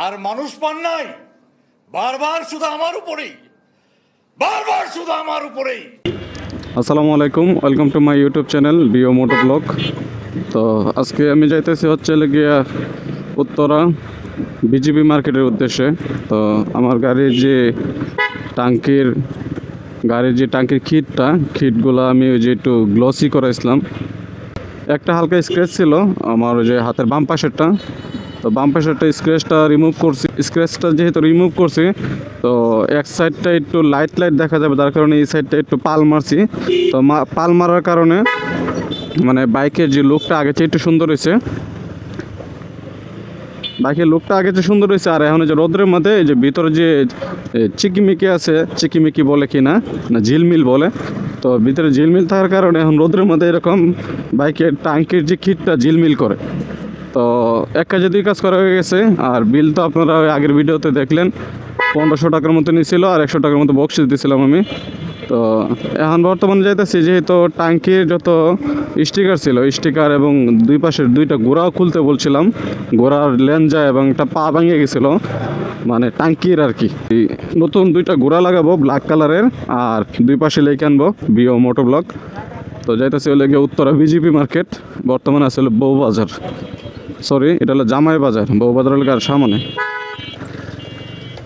আর মানুষ পান নাই, বারবার শুধু আমার উপরেই, বারবার শুধু আমার উপরেই। আসসালামু আলাইকুম, welcome to my YouTube channel বিও মোটো ব্লগ। তো আজকে আমি যাইতেছি হচ্ছে গিয়া উত্তরা বিজিবি মার্কেটের উদ্দেশ্যে। তো আমার গাড়ির যে টাঙ্কির খিটগুলো আমি ওই যে একটু গ্লসি করাইছিলাম। একটা হালকা স্ক্র্যাচ ছিল আমার ওই যে হাতের বাম পাশেরটা, তো বাম পাশেরটা স্ক্র্যাচটা যেহেতু রিমুভ করছি, তো এক সাইডটা একটু লাইট দেখা যাবে, যার কারণে এই সাইডটা একটু পাল মারছি। তো পাল মারার কারণে মানে বাইকের যে লুকটা আগে চেয়ে একটু সুন্দর হয়েছে, আর এখন যে রোদ্রের মধ্যে এই যে ভিতরে যে চিকিমিকি আছে, চিকিমিকি বলে কি না ঝিলমিল বলে, তো ভিতরে ঝিলমিল থাকার কারণে এখন রোদ্রের মধ্যে এরকম বাইকের টাঙ্কির যে খিটটা ঝিলমিল করে। তো এক কাজে দুই কাজ করা হয়ে গেছে। আর বিল তো আপনারা আগের ভিডিওতে দেখলেন, 1500 টাকার মতো নিয়েছিল আর 100 টাকার মতো বক্সিস দিয়েছিলাম আমি। তো এখন বর্তমানে যাইতেছি, যেহেতু টাঙ্কির যত স্টিকার এবং দুই পাশের দুইটা গোড়াও খুলতে বলছিলাম, গোড়ার লেঞ্জা এবং একটা পা ভেঙে গেছিলো, মানে টাঙ্কির আর কি। নতুন দুইটা গোড়া লাগাবো ব্ল্যাক কালারের, আর দুই পাশে লেখে আনবো বিও মোটো ব্লগ। তো যাইতেছি হলে গিয়ে উত্তরা বিজিপি মার্কেট, বর্তমানে আছে হলো বউবাজার, এটা হলো জামাই বাজার, বউবাজার এলাকার সামনে।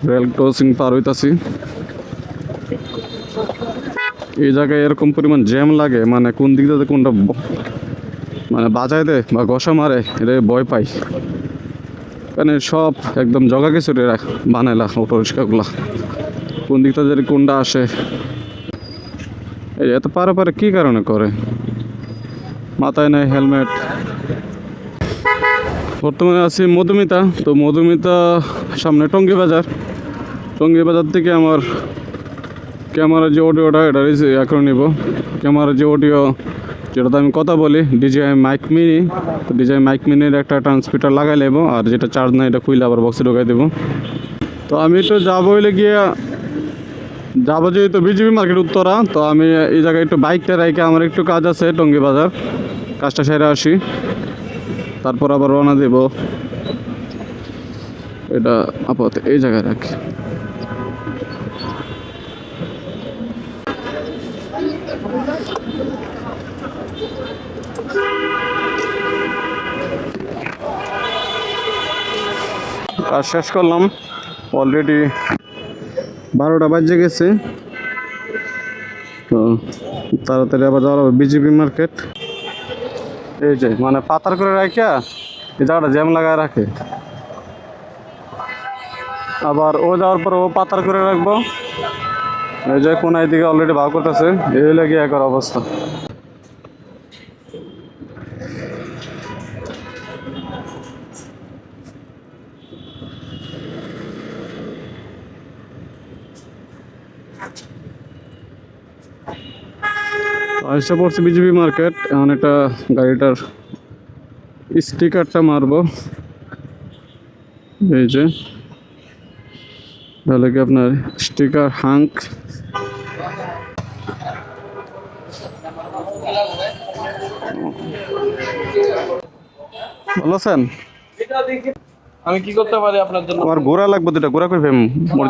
রেল ক্রসিং পার হইতাছি। এই জায়গায় এরকম পরিমাণ জ্যাম লাগে, মানে কোন দিক দিয়ে কোনটা মানে বাজায় দেয় বা ঘষা মারে, এটা ভয় পাই। মানে সব একদম জগা কিছু বানাইলা অটো রিক্সাগুলা, কোন দিকটা যদি কোনটা আসে। এই এত পারে কি কারণে করে, মাথায় নাই হেলমেট। বর্তমানে আছি মধুমিতা। তো মধুমিতা সামনে টঙ্গী বাজার থেকে আমার ক্যামেরার যে অডিওটা এটা এখন নিব। ক্যামেরার যে অডিও যেটাতে আমি কথা বলি, ডিজিআই মাইক মিনির একটা ট্রান্সমিটার লাগাই নেব, আর যেটা চার্জ নাই এটা খুলে আবার বক্সে ঢোকাই দেবো। তো আমি তো যাবো যেহেতু বিজিবি মার্কেট উত্তরা, তো আমি এই জায়গায় একটু বাইকটা রেখে আমার একটু কাজ আছে টঙ্গী বাজার, কাজটা সেরে আসি, তারপর আবার রওনা দেব। এটা আপাতত এই জায়গায় রাখি। কাজ শেষ করলাম, অলরেডি 12টা বাজে গেছে। তো তাড়াতাড়ি আবার যাওয়া হবে বিজিবি মার্কেট। এই যে মানে পাতার করে রাখিয়া এই জায়গাটা জ্যাম লাগায় রাখে, আবার ও যাওয়ার পর ও পাতার করে রাখবো। এই যে কোনায় দিকে অলরেডি ভাগ করতেছে, এই লেগে একর অবস্থা। আসতে পড়ছে বিজিবি মার্কেট। এখন এটা গাড়িটার স্টিকারটা মারবো। এই যে তাহলে কি আপনার স্টিকার হাঙ্ক। ভালো আছেন? আমি কি করতে পারি আপনার জন্য? আমার ঘোড়া লাগবে, দুটা ঘোড়া করে ফেম।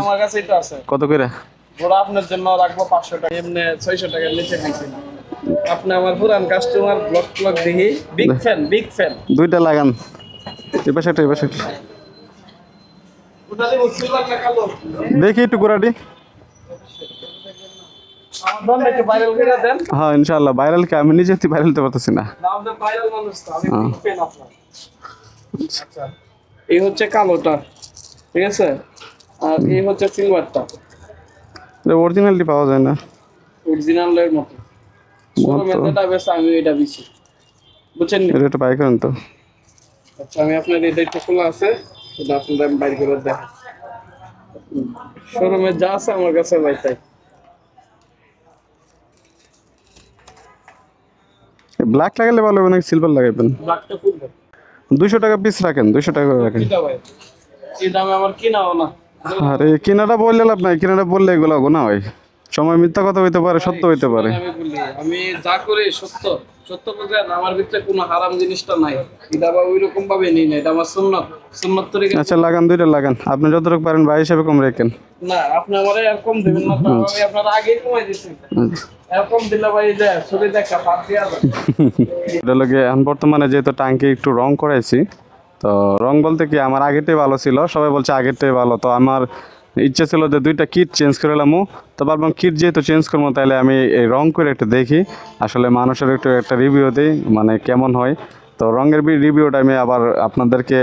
আমার কাছে এটা আছে। কত করে? ঘোড়া আপনার জন্য রাখবো 500 টাকা, এমনি 600 টাকার নিচে দিছি না। আপনি আমার পুরান কাস্টমার, ব্লগ দেখি, বিগ ফ্যান। দুইটা লাগান, এই পাশে একটা। ওটা দেব সিলভার না কালো? দেখি একটু ঘোড়াটি। আমার দন্ডে একটু ভাইরাল করে দেন। হ্যাঁ ইনশাআল্লাহ ভাইরাল, কি আমি নিজে ভাইরাল হতে পারতেছি না। নাম দে ভাইরাল মানুষ তো, আমি বিগ ফ্যান আপনার। আচ্ছা, এই হচ্ছে কালোটা, ঠিক আছে, আর এই হচ্ছে সিলভারটা। অরিজিনালটি পাওয়া যায় না, অরিজিনালের মতো শোরুমে যেটা বেশ আমি এটা দিছি, বুঝছেন? এটা একটা বাইক আনতো। আচ্ছা, আমি আপনার এটা একটু খোলা আছে, এটা আপনাদের আমি বাইর করে দেখাই। শোরুমে যা আছে আমার কাছে ভাই তাই। ব্ল্যাক লাগালে ভালো হবে নাকি সিলভার লাগাবেন? ব্ল্যাকটা খুলবে 200 টাকা পিস রাখেন, 200 টাকা করে রাখেন। কিটা ভাই, এই দামে আমার কিনাও না। আরে কিনাটা বললে লাভ নাই, কিনাটা বললে এগুলো গোনা হয়। সময় মিথ্যা কথা হইতে পারে, সত্য হইতে পারে। আমি যা করি সত্য। সত্য বুঝেন আমার ভিতরে কোনো হারাম জিনিসটা নাই, এটা আবার ওইরকম ভাবে নিই না, এটা আমার সুন্নত সুন্নত তরিকা। আচ্ছা লাগান, দুইটা লাগান, আপনি যতটুকু পারেন ভাই হিসাবে কম রাখেন। না আপনি আমারে এরকম দিবেন না, তো আমি আপনার আগেই কমাই দিচ্ছি। এরকম দিলে ভাই যে ছবি দেখা বাদ দিয়া যায়। এটা লাগে এখন বর্তমানে যেহেতু টাঙ্কি একটু রং করাইছি, তো রং বলতে কি আমার আগেরটাই ভালো ছিল, সবাই বলছে আগেরটাই ভালো, তো আমার ইচ্ছে ছিল যে দুইটা কিট চেঞ্জ করে এলামও, তো ভাবলাম কিট যেহেতু চেঞ্জ করবো তাহলে আমি এই রং করে একটু দেখি, আসলে মানুষের একটু একটা রিভিউ দিই মানে কেমন হয়। তো রঙের রিভিউটা আমি আবার আপনাদেরকে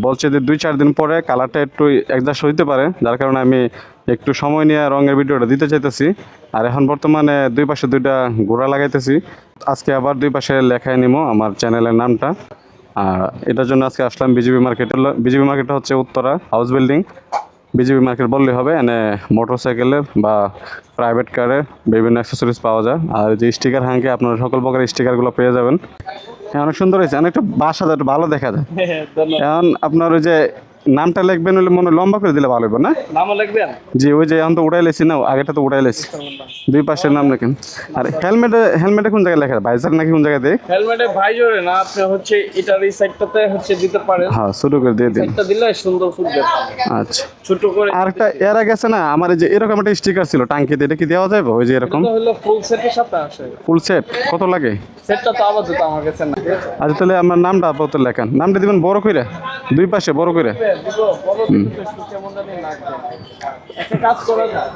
বলছে যে 2-4 দিন পরে কালারটা একটু অ্যাডজাস্ট হইতে পারে, যার কারণে আমি একটু সময় নিয়ে রঙের ভিডিওটা দিতে চাইতেছি। আর এখন বর্তমানে দুই পাশে দুইটা গোড়া লাগাইতেছি, আজকে আবার দুই পাশে লেখায় নিবো আমার চ্যানেলের নামটা। আর এটার জন্য আজকে আসলাম বিজিবি মার্কেট। বিজিবি মার্কেটটা হচ্ছে Uttara house building, BGB market বললেই হবে। এনে মোটরসাইকেলের বা প্রাইভেট কারের বিভিন্ন অ্যাক্সেসরিজ পাওয়া যায়, আর যে স্টিকার হাঙ্কে আপনারা সকল প্রকার স্টিকারগুলো পেয়ে যাবেন। হ্যাঁ অনেক সুন্দর হয়েছে, অনেকটা বাসা একটু ভালো দেখা যায়। এখন আপনার ওই যে নামটা লিখবেন হলে মনে হয় লম্বা করে দিলে ভালো হবে না? নামও লিখবেন? জি ওই যে এখন তো উঠাই লেছি না, আগেটা তো উঠাই লেছি, দুই পাশের নাম লেখেন। আর হেলমেটে কোন জায়গায় লেখা, ভাইজার নাকি কোন জায়গায় দেয়? হেলমেটে ভাইজরে না, আপনি হচ্ছে এটার এই সাইডটাতে হচ্ছে দিতে পারেন। হ্যাঁ শুরু করে দিয়ে দিন। এটা দিলে সুন্দর ফুটবে। আচ্ছা ছোট করে আরেকটা এর আগে আছে না আমার এই যে এরকম একটা স্টিকার ছিল টাঙ্কিতে, এটা কি দেওয়া যাবে? ওই যে এরকম এটা হলো ফুল সেটের সাথে আসে। ফুল সেট কত লাগে? সেটটা তো আপাতত আমার কাছে না। আচ্ছা তাহলে আমার নামটা আপাতত লেখান, নামটা দিবেন বড় করে, দুই পাশে বড় করে। দিব বড় দিতে কেমন জানি লাগবে। একটা কাজ করা যায়,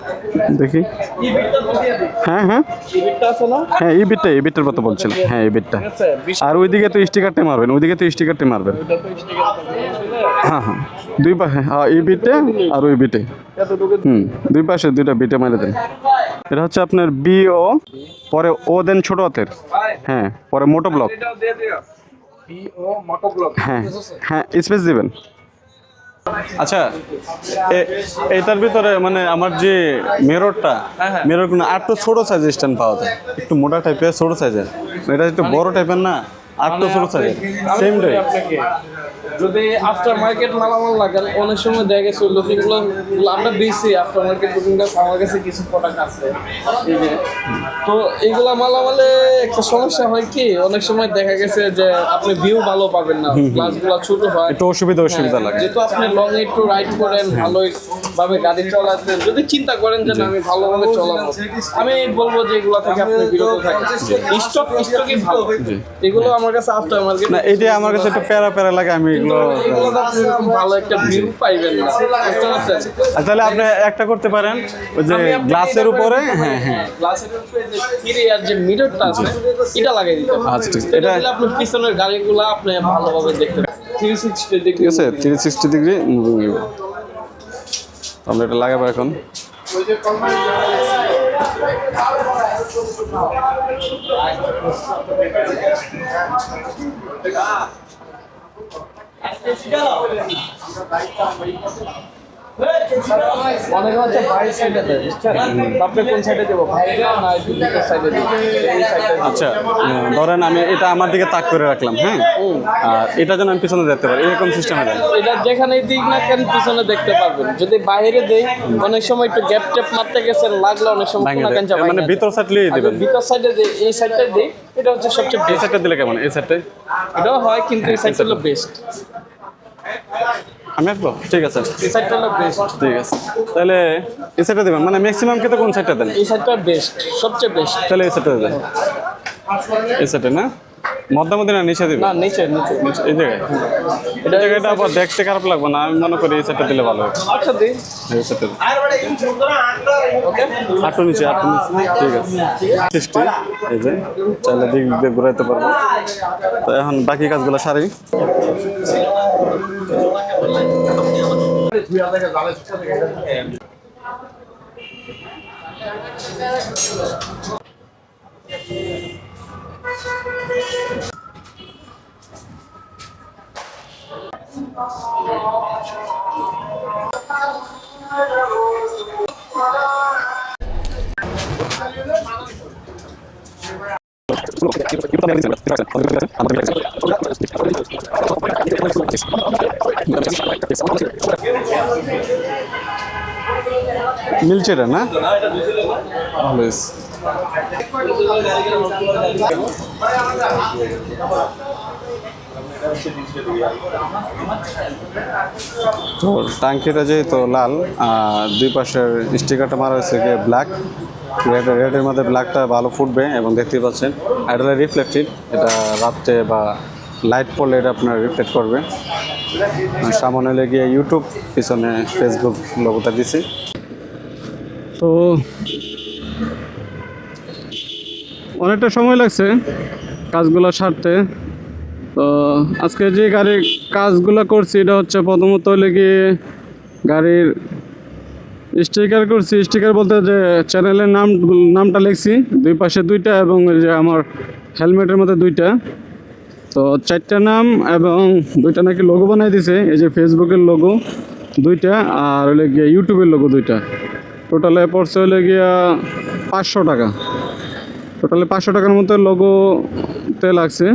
দেখি। এই বিটটা দিয়ে দিই। হ্যাঁ হ্যাঁ এই বিটটা আছে না? হ্যাঁ এই বিটটার কথা বলছিলাম, হ্যাঁ এই বিটটা। ঠিক আছে, আর ওইদিকে তো স্টিকারটা মারবেন, ওইদিকে তো স্টিকারটা মারবেন। এটা তো স্টিকার আছে। হ্যাঁ হ্যাঁ দুই পাশে, হ্যাঁ এই বিটে আর ওই বিটে, এতটুকু দুই পাশে দুইটা বিটে মেরে দেন। এটা হচ্ছে আপনার বিও, পরে ও দেন ছোট হাতের, হ্যাঁ পরে মোটো ব্লক, এটাও দিয়ে দিও। ও মোটো ব্লক। হ্যাঁ হ্যাঁ স্পেস দিবেন। আচ্ছা এটার ভিতরে মানে আমার যে মিররটা, মিরর কোনো আর একটু ছোট সাইজের স্ট্যান্ড পাওয়া যায়, একটু মোটা টাইপের ছোট সাইজের, এটা একটু বড় টাইপের না, আর একটু ছোট সাইজের সেম টাইপ। আপনাকে যদি আফটার মার্কেট মালামাল লাগান, অনেক সময় দেখা গেছে লুকিংগুলো আমরা দিয়েছি আফটার মার্কেট লুকিংটা, আমার কাছে কিছু প্রোডাক্ট আছে এই যে। তো এইগুলা মালামালে একটা সমস্যা হয় কি, অনেক সময় দেখা গেছে যে আপনি ভিউ ভালো পাবেন না, গ্লাসগুলো ছোট হয়, একটু অসুবিধা লাগে। যেহেতু আপনি লং এ একটু রাইড করেন, ভালোই ভাবে গাড়ি চালাতেন, যদি চিন্তা করেন যে না আমি ভালোভাবে চালাবো, আমি বলবো যে এগুলো থেকে আপনি বিরত থাকেন। স্টকই ভালো, এগুলো আমার কাছে আফটার মার্কেট না, এটা আমার কাছে একটু প্যারা লাগে, আমি এগুলো ভালো একটা ভিউ পাইবেন না, বুঝতে পারছেন? তাহলে আপনি একটা করতে পারেন ওই যে গ্লাসের উপরে, হ্যাঁ হ্যাঁ গ্লাসের উপরে যে ফিরে আর যে মিররটা আছে এটা লাগাই দিতে হবে। আচ্ছা ঠিক, এটা দিলে আপনি পিছনের গাড়িগুলো আপনি ভালোভাবে দেখতে পাবেন, 360 ঠিক আছে 360 ডিগ্রি মুভিং। আমরা এটা লাগাবো এখন। অনেকে হচ্ছে বাইরের সাইডে দেয়, বুঝছেন? আপনি কোন সাইডে দেবো, বাইরে না ভিতর সাইডে দেবো? এই সাইডে। আচ্ছা ধরেন আমি এটা আমার দিকে তাক করে রাখলাম, হ্যাঁ, আর এটা যেন আমি পিছনে দেখতে পারি, এরকম সিস্টেম আছে। এটা যেখানে দিক না কেন পিছনে দেখতে পারবেন। যদি বাইরে দেই, অনেক সময় একটু গ্যাপ ট্যাপ মারতে গেছেন, লাগলে অনেক সময় ভাঙে কোনা দেয়। কাঞ্চা মানে ভিতর সাইডলেই দিবেন। ভিতর সাইডে দেই, এই সাইডটা দেই, এটা হচ্ছে সবচেয়ে এই বেস্ট। সাইডটা দিলে কেমন? এই সাইডটাই এটাও হয় কিন্তু এই সাইডটা হলো বেস্ট। আমি আসবো, ঠিক আছে এই সাইডটা হলো বেস্ট। ঠিক আছে। তাহলে এই সাইডটা দেবেন, মানে ম্যাক্সিমাম ক্ষেত্রে কোন সাইডটা দেন? এই সাইডটা বেস্ট, সবচেয়ে বেস্ট। তাহলে এই সাইডটা দেন, এই সাইডে না, মধ্যে না নিচে দিবেন? না নিচে নিচে এই জায়গায়, এটা জায়গাটা আবার দেখতে খারাপ লাগবে না, আমি মনে করি এই সাইডটা দিলে ভালো হবে। আচ্ছা দিই। এই সাইডটা ওকে, আটু নিচে, ঠিক আছে 60, এই যে চাইলে দিক দিয়ে ঘুরাইতে পারবো। তো এখন বাকি কাজগুলো সারি। মিলছে এটা না? ভালো হয়েছে। তো টাঙ্কিটা যেহেতু লাল, দুই পাশের স্টিকারটা মারা হয়েছে গিয়ে ব্ল্যাক, রেডের মধ্যে ব্ল্যাকটা ভালো ফুটবে এবং দেখতেই পাচ্ছেন এটা রিফ্লেক্টিভ, এটা রাত্রে বা লাইট পড়লে এটা আপনার রিফ্লেক্ট করবে। সামনে লেগে ইউটিউব, পিছনে ফেসবুক লোগোটা দিছি। তো অনেকটা সময় লাগছে কাজগুলো সারতে। তো আজকে যে গাড়ির কাজগুলো করছি এটা হচ্ছে প্রথমত লেগে গাড়ির স্টিকার করছি। স্টিকার বলতে যে চ্যানেলের নামটা লিখছি দুই পাশে দুইটা, এবং এই যে আমার হেলমেটের মধ্যে দুইটা, তো 4টা নাম এবং দুইটা নাকি লোগো বানাই দিছে। এই যে ফেসবুকের লোগো দুইটা আর হলে গিয়ে ইউটিউবের লোগো দুইটা। টোটালে পড়ছে হলে গিয়া 500 টাকা। টোটালে 500 টাকার মতো লোগোতে লাগছে।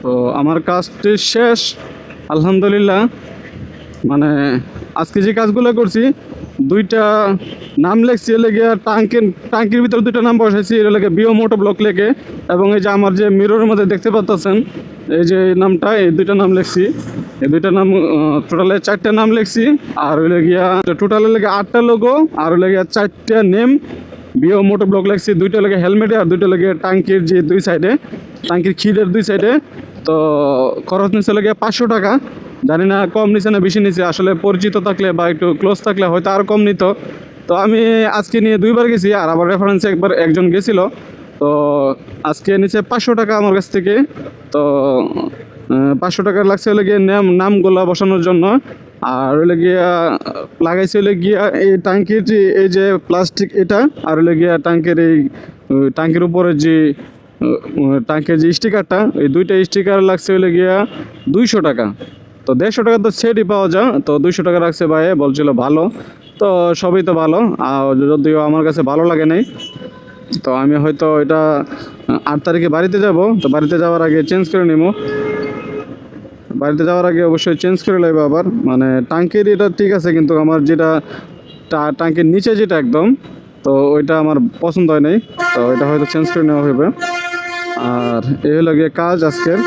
তো আমার কাজটি শেষ আলহামদুলিল্লাহ। মানে আজকে যে কাজগুলো করছি, দুইটা নাম লিখছি লেগে টাঙ্কির ভিতরে দুইটা নাম বসাইছি, এটা লেগে বিও মোটো ব্লক লেগে, এবং এই যে আমার যে মিররের মধ্যে দেখতে পাচ্ছেন এই যে নামটা, এই দুইটা নাম লিখছি। এই দুইটা নাম টোটালে 4টা নাম লিখছি। আর হইলে গিয়া টোটালে লেগে 8টা লোগো, আর হইলে গিয়া 4টা নেম বিও মোটো ব্লক লিখছি। দুইটা লেগে হেলমেটে আর দুইটা লেগে টাঙ্কির যে দুই সাইডে, টাঙ্কির খিলের দুই সাইডে। তো খরচ নিচে লেগে 500 টাকা। জানি না কম নিচে না বেশি নিচে, আসলে পরিচিত থাকলে বা একটু ক্লোজ থাকলে হয়তো আরও কম নিত। তো আমি আজকে নিয়ে 2বার গেছি, আর আবার রেফারেন্সে একজন গেছিলো। তো আজকে নিচে 500 টাকা আমার কাছ থেকে। তো 500 টাকা লাগছে হলে গিয়ে নামগুলো বসানোর জন্য। আর হলে গিয়া লাগাইছে হলে গিয়া এই ট্যাঙ্কির এই যে প্লাস্টিক এটা, আর হলে গিয়া ট্যাঙ্কির উপরে যে ট্যাঙ্কের যে স্টিকারটা, এই দুইটা স্টিকার লাগছে হলে গিয়া 200 টাকা। তো 150 টাকা তো সেটই পাওয়া যায়, তো 200 টাকা রাখছে ভাই, বলছিল ভালো। তো সবই তো ভালো, আর যদিও আমার কাছে ভালো লাগে নাই। তো আমি হয়তো এটা 8 তারিখে বাড়িতে যাব। তো বাড়িতে যাওয়ার আগে চেঞ্জ করে নিব। বাড়িতে যাওয়ার আগে অবশ্যই চেঞ্জ করে লাগবে আবার। মানে ট্যাঙ্কির এটা ঠিক আছে, কিন্তু আমার যেটা ট্যাঙ্কির নিচে যেটা একদম, তো ওইটা আমার পছন্দ হয় নাই। তো এটা হয়তো চেঞ্জ করে নেওয়া হবে। আর এই হলো গিয়ে কাজ আজকের।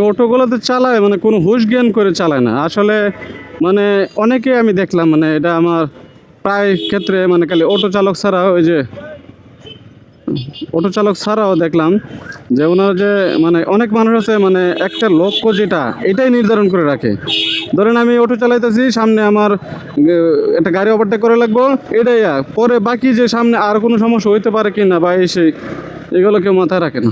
অটোগুলোতে চালায় মানে কোনো হুশ জ্ঞান করে চালায় না আসলে। মানে অনেকে আমি দেখলাম, মানে এটা আমার প্রায় ক্ষেত্রে, মানে খালি অটো চালক ছাড়াও, ওই যে অটো চালক ছাড়াও দেখলাম যে ওনার যে মানে অনেক মানুষ আছে, মানে একটা লক্ষ্য যেটা এটাই নির্ধারণ করে রাখে। ধরেন আমি অটো চালাইতেছি, সামনে আমার একটা গাড়ি ওভারটেক করে লাগবো, এটাই পরে বাকি যে সামনে আর কোনো সমস্যা হইতে পারে কি না বা এগুলো কেউ মাথায় রাখে না।